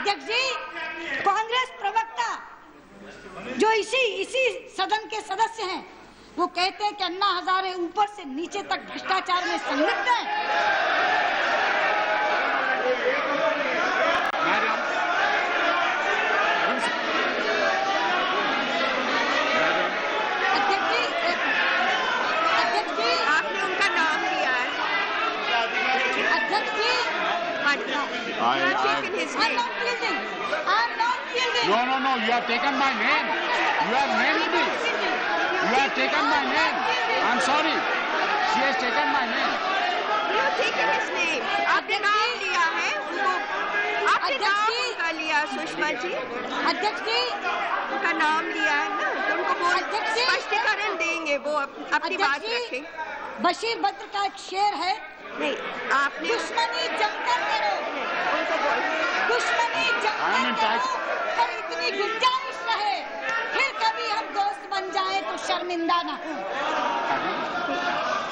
अध्यक्ष जी, कांग्रेस प्रवक्ता जो इसी सदन के सदस्य हैं, वो कहते हैं कि अन्ना हजारे ऊपर से नीचे तक भ्रष्टाचार में संलिप्त है। अध्यक्ष जी, आपने उनका नाम लिया है। अध्यक्ष जी, No, you have taken my name. You have named me. You have taken my name. I'm sorry. She has taken my name. You have taken his name. आपने नाम लिया है उनको, आपने नाम उनका लिया सुषमा जी। अध्यक्ष जी, उनका नाम लिया है ना, तो उनको वो स्पष्टीकरण देंगे, वो अपनी बात रखें। बशीर बद्र का एक शेर है, नहीं आपने दुश्मनी जमकर करो, उनको बोल दुश्मनी जमकर करो, पर इतनी गुंजाइश रहे, फिर कभी हम दोस्त बन जाएं तो शर्मिंदा ना हो।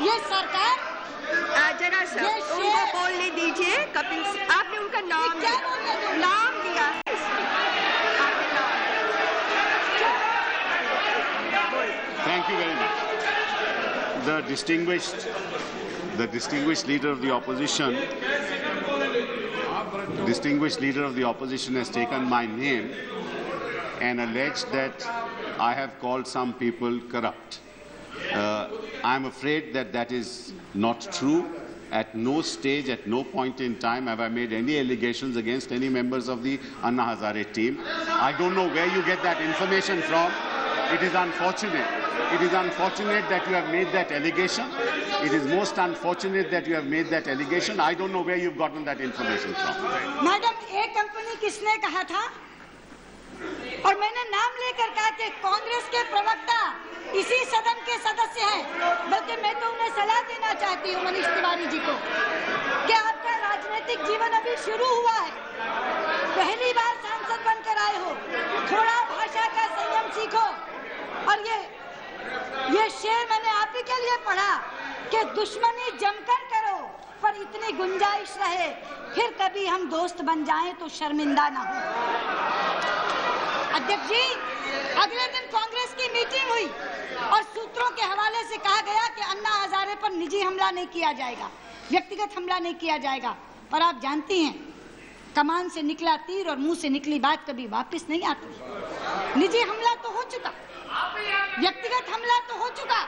ये सरकार जरा सर उनको बोलने दीजिए। कपिल, आपने उनका नाम लिया है इसमें। Thank you very much. The distinguished leader of the opposition has taken my name and alleged that I have called some people corrupt. I'm afraid that that is not true. At no stage, at no point in time have I made any allegations against any members of the Anna Hazare team. I don't know where you get that information from. It is unfortunate. It is unfortunate that you have made that allegation. It is most unfortunate that you have made that allegation. I don't know where you've gotten that information from. Madam, एक company किसने कहा था? और मैंने नाम लेकर कहा कि कांग्रेस के प्रवक्ता इसी सदन के सदस्य हैं। बल्कि मैं तो उन्हें सलाह देना चाहती हूँ, मनीष तिवारी जी को, कि आपका राजनीतिक जीवन अभी शुरू हुआ है, पहली बार सांसद बनकर आए हो, थोड़ा भाषा का संयम सीखो। और ये शेर मैंने आप ही के लिए पढ़ा कि दुश्मनी जमकर करो, पर इतनी गुंजाइश रहे, फिर कभी हम दोस्त बन जाएं तो शर्मिंदा ना हो। अध्यक्ष जी, अगले दिन कांग्रेस की मीटिंग हुई और सूत्रों के हवाले से कहा गया कि अन्ना हजारे पर निजी हमला नहीं किया जाएगा, व्यक्तिगत हमला नहीं किया जाएगा। पर आप जानती हैं, कमान से निकला तीर और मुंह से निकली बात कभी वापस नहीं आती। निजी हमला तो हो चुका, व्यक्तिगत हमला तो हो चुका,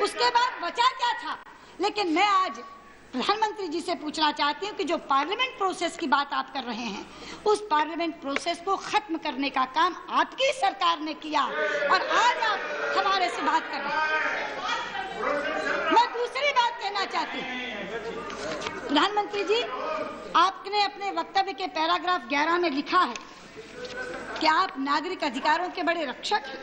उसके बाद बचा क्या था। लेकिन मैं आज प्रधानमंत्री जी से पूछना चाहती हूँ कि जो पार्लियामेंट प्रोसेस की बात आप कर रहे हैं, उस पार्लियामेंट प्रोसेस को खत्म करने का काम आपकी सरकार ने किया और आज आप हमारे से बात कर रहे हैं। मैं दूसरी बात कहना चाहती हूँ, प्रधानमंत्री जी, आपने अपने वक्तव्य के पैराग्राफ 11 में लिखा है कि आप नागरिक अधिकारों के बड़े रक्षक हैं।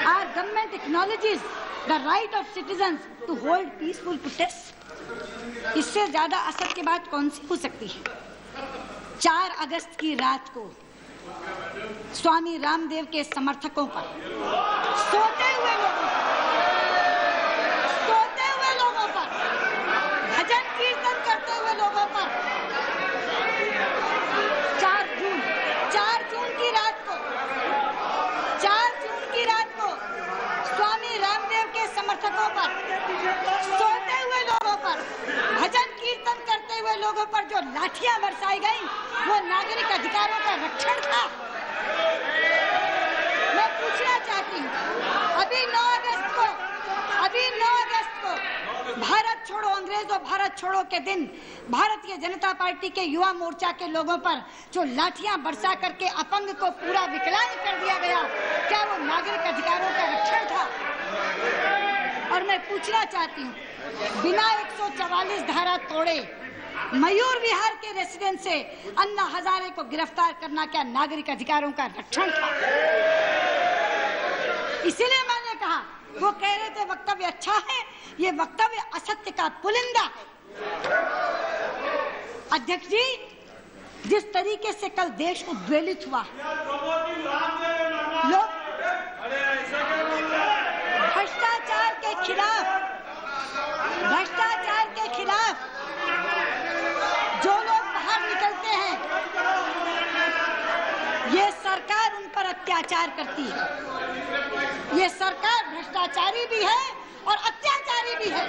Our government acknowledges the right of citizens to hold peaceful protests. इससे ज्यादा असत्य की बात कौन सी हो सकती है। 4 अगस्त की रात को स्वामी रामदेव के समर्थकों पर, सोते हुए लोगों पर, भजन कीर्तन करते हुए लोगों पर 4 जून की रात को स्वामी रामदेव के समर्थकों पर, सोते हुए लोगों पर, भजन कीर्तन करते हुए लोगों पर जो लाठियां बरसाई गईं, वो नागरिक अधिकारों का रक्षण था। मैं पूछना चाहती हूँ, अभी 9 अगस्त को भारत छोड़ो अंग्रेजों भारत छोड़ो के दिन भारतीय जनता पार्टी के युवा मोर्चा के लोगों पर जो लाठियां बरसा करके अपंग को पूरा विकलांग कर दिया गया, क्या वो नागरिक अधिकारों का रक्षण था? और मैं पूछना चाहती हूँ, बिना 144 धारा तोड़े मयूर विहार के रेसिडेंट से अन्ना हजारे को गिरफ्तार करना क्या नागरिक अधिकारों का रक्षण था? इसीलिए मैंने कहा, वो कह रहे थे वक्तव्य अच्छा है, ये वक्तव्य असत्य का पुलिंदा है। अध्यक्ष जी, जिस तरीके से कल देश उद्वेलित हुआ, लोग भ्रष्टाचार के खिलाफ जो लोग बाहर निकलते हैं, अत्याचार करती है। ये सरकार भ्रष्टाचारी भी है और अत्याचारी भी है।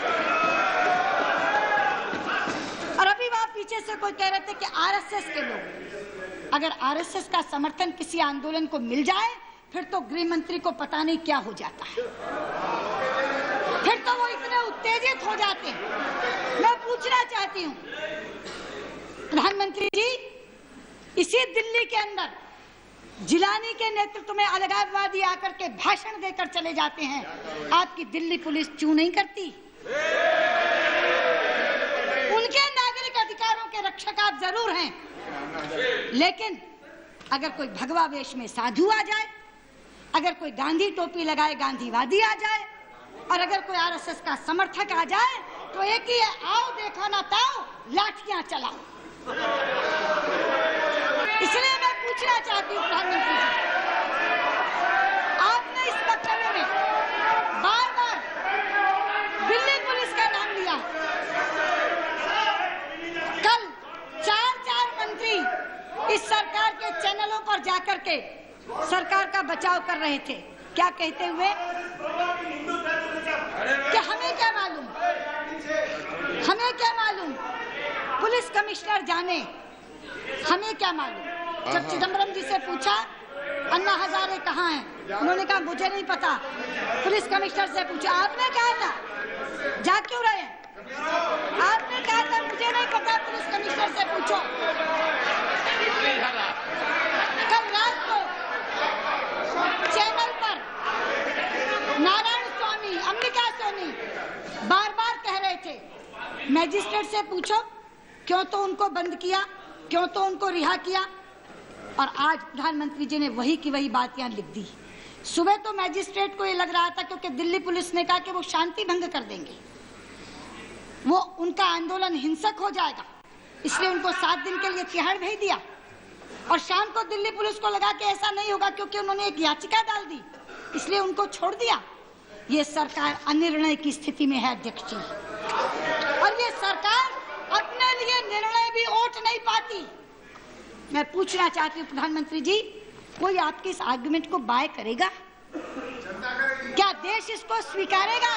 और अभी वहां पीछे से कोई कह रहे थे कि आरएसएस के लोग, अगर आरएसएस का समर्थन किसी आंदोलन को मिल जाए फिर तो गृह मंत्री को पता नहीं क्या हो जाता है, फिर तो वो इतने उत्तेजित हो जाते हैं। मैं पूछना चाहती हूँ प्रधानमंत्री जी, इसी दिल्ली के अंदर जिलानी के नेतृत्व में अलगाववादी आकर के भाषण देकर चले जाते हैं, आपकी दिल्ली पुलिस चूं नहीं करती? उनके नागरिक अधिकारों के रक्षक आप जरूर हैं, लेकिन अगर कोई भगवा वेश में साधु आ जाए, अगर कोई गांधी टोपी लगाए गांधीवादी आ जाए, और अगर कोई आरएसएस का समर्थक आ जाए तो एक ही है, आओ देखो ना ताओ, लाठियां चलाओ। इसलिए मैं पूछना चाहती हूँ प्रधानमंत्री जी, आपने इस वक्तव्य में बार बार दिल्ली पुलिस का नाम लिया। कल चार मंत्री इस सरकार के चैनलों पर जाकर के सरकार का बचाव कर रहे थे। क्या कहते हुए कि हमें क्या मालूम, हमें क्या मालूम, पुलिस कमिश्नर जाने, हमें क्या मालूम। जब चिदम्बरम जी से पूछा अन्ना हजारे कहाँ हैं, उन्होंने कहा मुझे नहीं पता। पुलिस कमिश्नर से पूछा, आपने कहा था, जा क्यों रहे हैं? आपने कहा था मुझे नहीं पता, पुलिस कमिश्नर से पूछो। कल रात को चैनल पर नारायण स्वामी, अंबिका सोनी बार बार कह रहे थे मैजिस्ट्रेट से पूछो क्यों तो उनको बंद किया, क्यों तो उनको रिहा किया। और आज प्रधानमंत्री जी ने वही की वही बात यहाँ लिख दी। सुबह तो मैजिस्ट्रेट को ये लग रहा था क्योंकि दिल्ली पुलिस ने कहा कि वो शांति भंग कर देंगे, वो उनका आंदोलन हिंसक हो जाएगा, इसलिए उनको 7 दिन के लिए तिहाड़ भेज दिया। और शाम को दिल्ली पुलिस को लगा कि ऐसा नहीं होगा क्योंकि उन्होंने एक याचिका डाल दी, इसलिए उनको छोड़ दिया। ये सरकार अनिर्णय की स्थिति में है अध्यक्ष जी, और ये सरकार अपने लिए निर्णय भी ओट नहीं पाती। मैं पूछना चाहती हूँ प्रधानमंत्री जी, कोई आपके इस आर्गुमेंट को बाय करेगा? क्या देश इसको स्वीकारेगा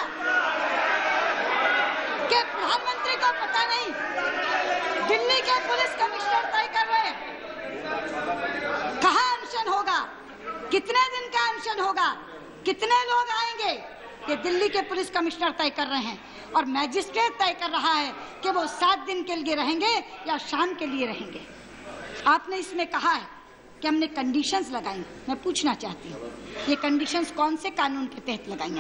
कि प्रधानमंत्री को पता नहीं, दिल्ली के पुलिस कमिश्नर तय कर रहे हैं कहाँ अनशन होगा, कितने दिन का अनशन होगा, कितने लोग आएंगे, ये दिल्ली के पुलिस कमिश्नर तय कर रहे हैं। और मैजिस्ट्रेट तय कर रहा है कि वो 7 दिन के लिए रहेंगे या शाम के लिए रहेंगे। आपने इसमें कहा है कि हमने कंडीशंस लगाई। मैं पूछना चाहती हूँ, ये कंडीशंस कौन से कानून के तहत लगाई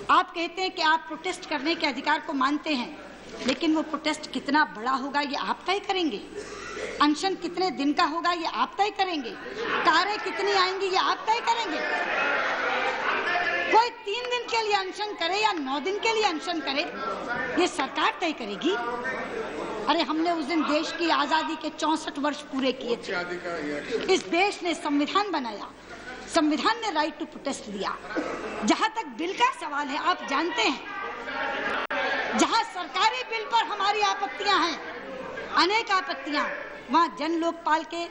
आप कहते हैं कि आप प्रोटेस्ट करने के अधिकार को मानते हैं, लेकिन वो प्रोटेस्ट कितना बड़ा होगा ये आप तय करेंगे, अनशन कितने दिन का होगा ये आप तय करेंगे, कारें कितनी आएंगी ये आप तय करेंगे। कोई 3 दिन के लिए अनशन करे या 9 दिन के लिए अनशन करे, ये सरकार तय करेगी। अरे हमने उस दिन देश की आजादी के 64 वर्ष पूरे किए थे। इस देश ने संविधान बनाया, संविधान ने राइट टू प्रोटेस्ट दिया। जहां तक बिल का सवाल है, आप जानते हैं जहां सरकारी बिल पर हमारी आपत्तियां हैं, अनेक आपत्तियां, वहां जन लोकपाल के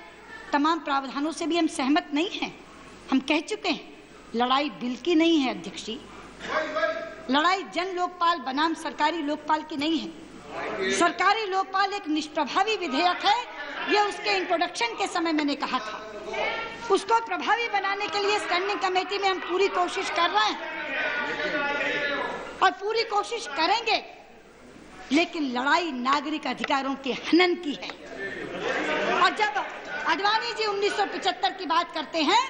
तमाम प्रावधानों से भी हम सहमत नहीं हैं। हम कह चुके हैं लड़ाई बिल की नहीं है अध्यक्ष जी, लड़ाई जन लोकपाल बनाम सरकारी लोकपाल की नहीं है। सरकारी लोकपाल एक निष्प्रभावी विधेयक है, ये उसके इंट्रोडक्शन के समय मैंने कहा था। उसको प्रभावी बनाने के लिए स्टैंडिंग कमेटी में हम पूरी कोशिश कर रहे हैं और पूरी कोशिश करेंगे, लेकिन लड़ाई नागरिक अधिकारों के हनन की है। और जब आडवाणी जी 1975 की बात करते हैं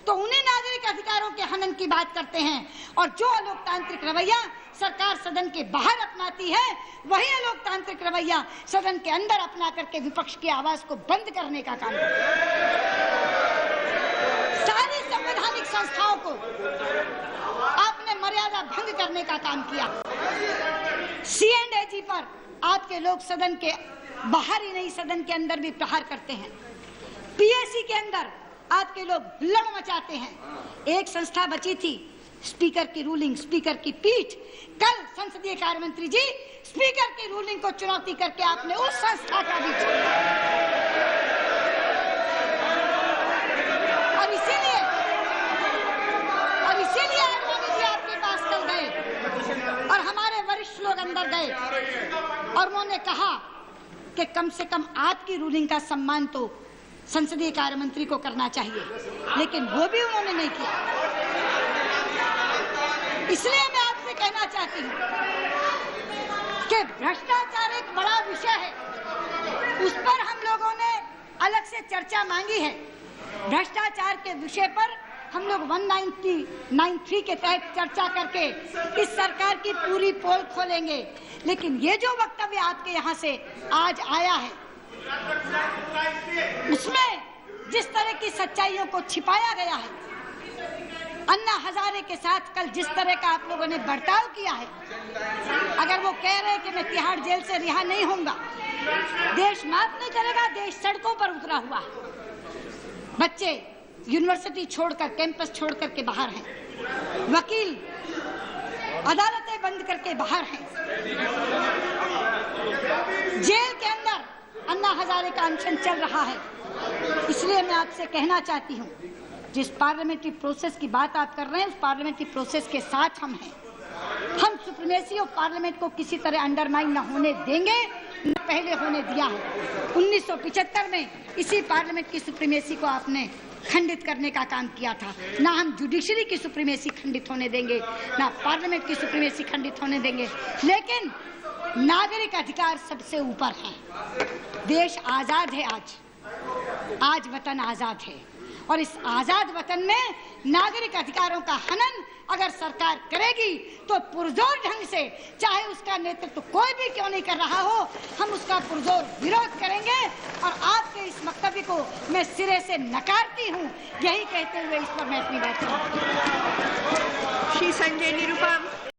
तो उन्हीं नागरिक अधिकारों के हनन की बात करते हैं, और जो अलोकतांत्रिक रवैया सरकार सदन के बाहर अपनाती है, वही अलोकतांत्रिक रवैया सदन के अंदर अपना करके विपक्ष की आवाज को बंद करने का काम करती है। सारी संवैधानिक संस्थाओं को आपने मर्यादा भंग करने का काम किया। C&AG पर आपके लोग सदन के बाहर ही नहीं, सदन के अंदर भी प्रहार करते हैं। PAC के अंदर आपके लोग हुल्लड़ मचाते हैं। एक संस्था बची थी, स्पीकर की रूलिंग, स्पीकर की पीठ। कल संसदीय कार्य मंत्री जी स्पीकर की रूलिंग को चुनौती करके आपने उस संस्था का भी छोड़ा। और इसी कि कम से कम आपकी रूलिंग का सम्मान तो संसदीय कार्य मंत्री को करना चाहिए, लेकिन वो भी उन्होंने नहीं किया। इसलिए मैं आपसे कहना चाहती हूँ कि भ्रष्टाचार एक बड़ा विषय है, उस पर हम लोगों ने अलग से चर्चा मांगी है। भ्रष्टाचार के विषय पर हम लोग 193 के तहत चर्चा करके इस सरकार की पूरी पोल खोलेंगे, लेकिन ये जो वक्तव्य आपके यहाँ से आज आया है, उसमें जिस तरह की सच्चाइयों को छिपाया गया है, अन्ना हजारे के साथ कल जिस तरह का आप लोगों ने बर्ताव किया है, अगर वो कह रहे हैं कि मैं तिहाड़ जेल से रिहा नहीं होऊंगा, देश माफ नहीं करेगा, देश सड़कों पर उतरा हुआ है। बच्चे यूनिवर्सिटी छोड़कर, कैंपस छोड़कर के बाहर हैं, वकील अदालतें बंद करके बाहर हैं, जेल के अंदर अन्ना हजारे का अनशन चल रहा है। इसलिए मैं आपसे कहना चाहती हूँ, जिस पार्लियामेंट्री प्रोसेस की बात आप कर रहे हैं, उस पार्लियामेंट्री प्रोसेस के साथ हम हैं। हम सुप्रीमेसी ऑफ पार्लियामेंट को किसी तरह अंडरमाइन न होने देंगे, न पहले होने दिया है। 1975 में इसी पार्लियामेंट की सुप्रीमेसी को आपने खंडित करने का काम किया था। ना हम जुडिशरी की सुप्रीमेसी खंडित होने देंगे, ना पार्लियामेंट की सुप्रीमेसी खंडित होने देंगे, लेकिन नागरिक अधिकार सबसे ऊपर है। देश आजाद है, आज वतन आजाद है, और इस आजाद वतन में नागरिक अधिकारों का हनन अगर सरकार करेगी तो पुरजोर ढंग से, चाहे उसका नेतृत्व कोई भी क्यों नहीं कर रहा हो, हम उसका पुरजोर विरोध करेंगे। और आपके इस वक्तव्य को मैं सिरे से नकारती हूँ। यही कहते हुए इस पर मैं अपनी बात श्री संजय निरुपम।